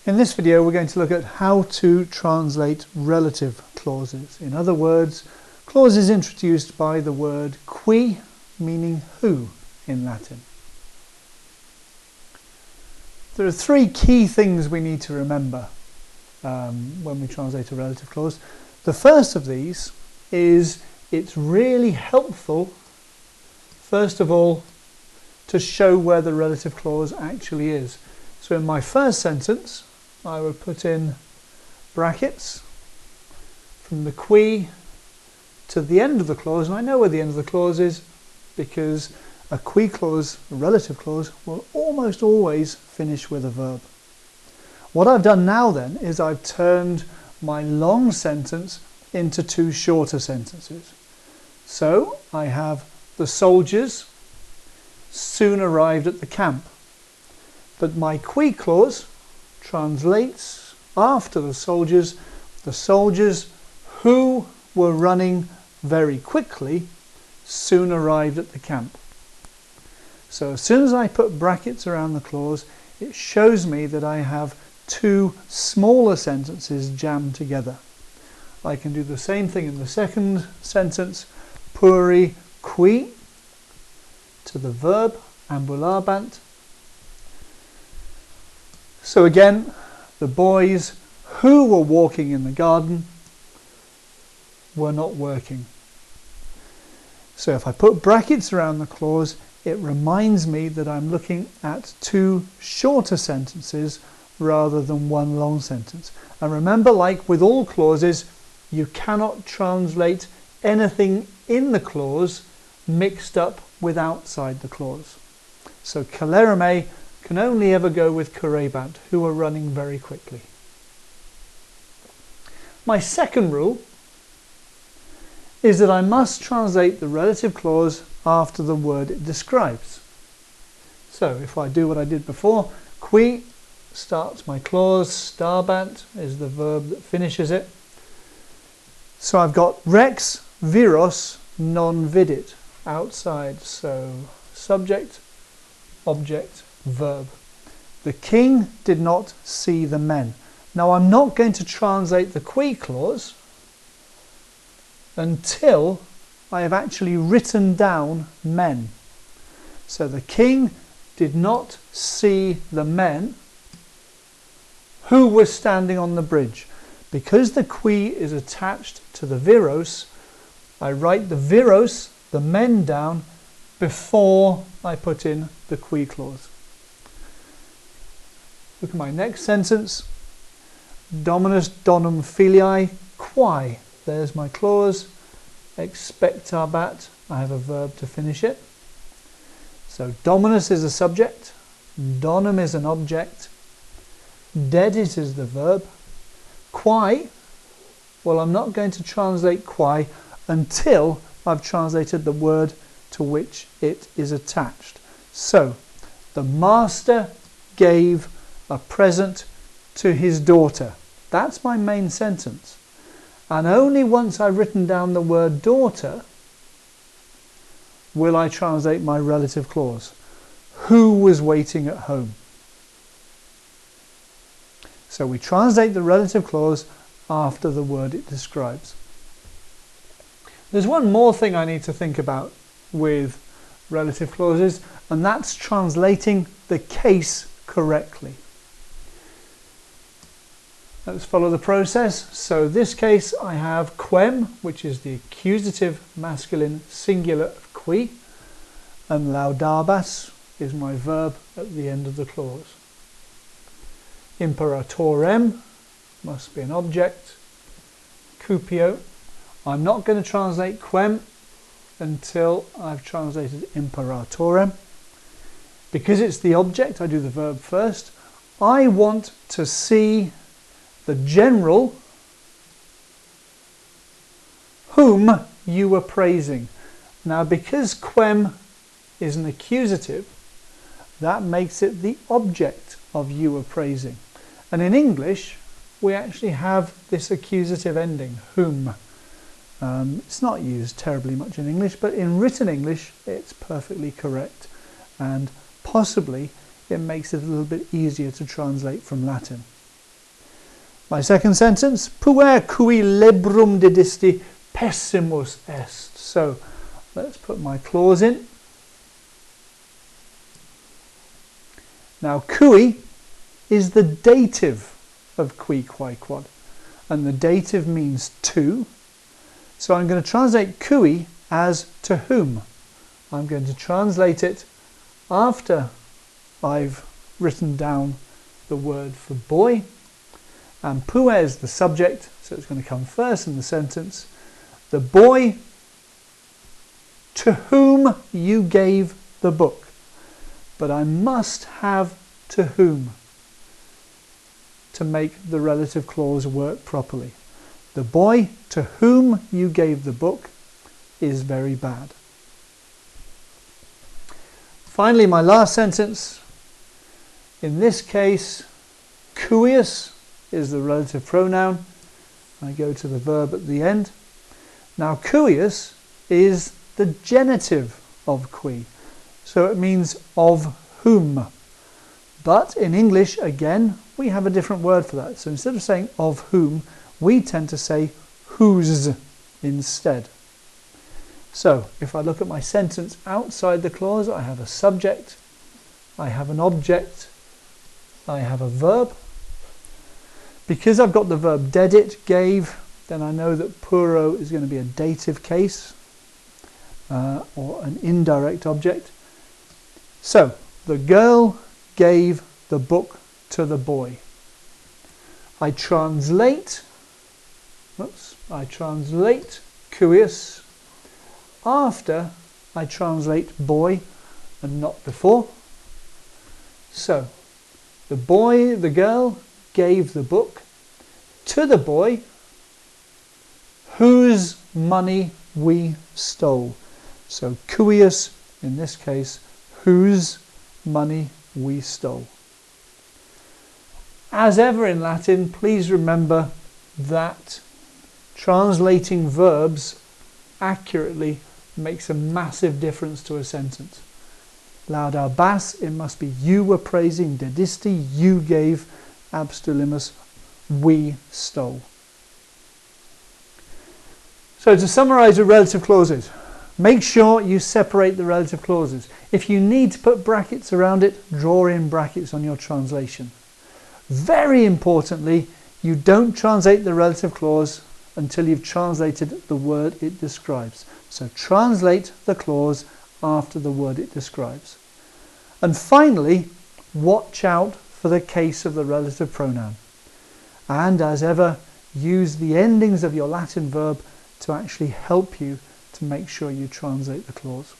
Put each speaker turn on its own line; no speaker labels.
In this video we're going to look at how to translate relative clauses. In other words, clauses introduced by the word qui, meaning who in Latin. There are three key things we need to remember when we translate a relative clause. The first of these is it's really helpful, first of all, to show where the relative clause actually is. So in my first sentence, I would put in brackets from the qui to the end of the clause, and I know where the end of the clause is because a qui clause, a relative clause, will almost always finish with a verb. What I've done now then is I've turned my long sentence into two shorter sentences. So I have the soldiers soon arrived at the camp, but my qui clause translates after the soldiers who were running very quickly soon arrived at the camp. So as soon as I put brackets around the clause, it shows me that I have two smaller sentences jammed together. I can do the same thing in the second sentence, puri qui, to the verb, ambulabant. So again, the boys who were walking in the garden were not working. So if I put brackets around the clause, it reminds me that I'm looking at two shorter sentences rather than one long sentence. And remember, like with all clauses, you cannot translate anything in the clause mixed up with outside the clause. So celerime can only ever go with curebant, who are running very quickly. My second rule is that I must translate the relative clause after the word it describes. So if I do what I did before, qui starts my clause, starbant is the verb that finishes it. So I've got rex viros non vidit, outside, so subject, object, verb. The king did not see the men. Now I'm not going to translate the qui clause until I have actually written down men. So the king did not see the men who were standing on the bridge. Because the qui is attached to the viros, I write the viros, the men, down before I put in the qui clause. Look at my next sentence. Dominus donum filii quae. There's my clause. Expectabat. I have a verb to finish it. So dominus is a subject. Donum is an object. Dedit is the verb. Quae. Well, I'm not going to translate quae until I've translated the word to which it is attached. So, the master gave a present to his daughter. That's my main sentence. And only once I've written down the word daughter will I translate my relative clause. Who was waiting at home? So we translate the relative clause after the word it describes. There's one more thing I need to think about with relative clauses, and that's translating the case correctly. Let's follow the process. So this case I have quem, which is the accusative masculine singular of qui, and laudabas is my verb at the end of the clause. Imperatorem must be an object. Cupio. I'm not going to translate quem until I've translated imperatorem. Because it's the object, I do the verb first. I want to see the general whom you were praising. Now, because quem is an accusative, that makes it the object of you were praising. And in English, we actually have this accusative ending, whom. It's not used terribly much in English, but in written English, it's perfectly correct. And possibly it makes it a little bit easier to translate from Latin. My second sentence, puer cui lebrum dedisti pessimus est. So let's put my clause in. Now cui is the dative of qui quae quod, and the dative means to. So I'm going to translate cui as to whom. I'm going to translate it after I've written down the word for boy, and puer is the subject, so it's going to come first in the sentence. The boy to whom you gave the book. But I must have to whom to make the relative clause work properly. The boy to whom you gave the book is very bad. Finally, my last sentence. In this case, cuius is the relative pronoun. I go to the verb at the end. Now, cuius is the genitive of qui. So it means of whom. But in English, again, we have a different word for that. So instead of saying of whom, we tend to say whose instead. So if I look at my sentence outside the clause, I have a subject, I have an object, I have a verb. Because I've got the verb dedit, gave, then I know that puero is going to be a dative case or an indirect object. So the girl gave the book to the boy. I translate cuius after I translate boy and not before. So the girl gave the book to the boy whose money we stole. So cuius, in this case, whose money we stole. As ever in Latin, please remember that translating verbs accurately makes a massive difference to a sentence. Laudabas, it must be you were praising, dedisti, you gave, abstulimus, we stole. So to summarise the relative clauses, make sure you separate the relative clauses. If you need to put brackets around it, draw in brackets on your translation. Very importantly, you don't translate the relative clause until you've translated the word it describes. So translate the clause after the word it describes. And finally, watch out for the case of the relative pronoun. And as ever, use the endings of your Latin verb to actually help you to make sure you translate the clause.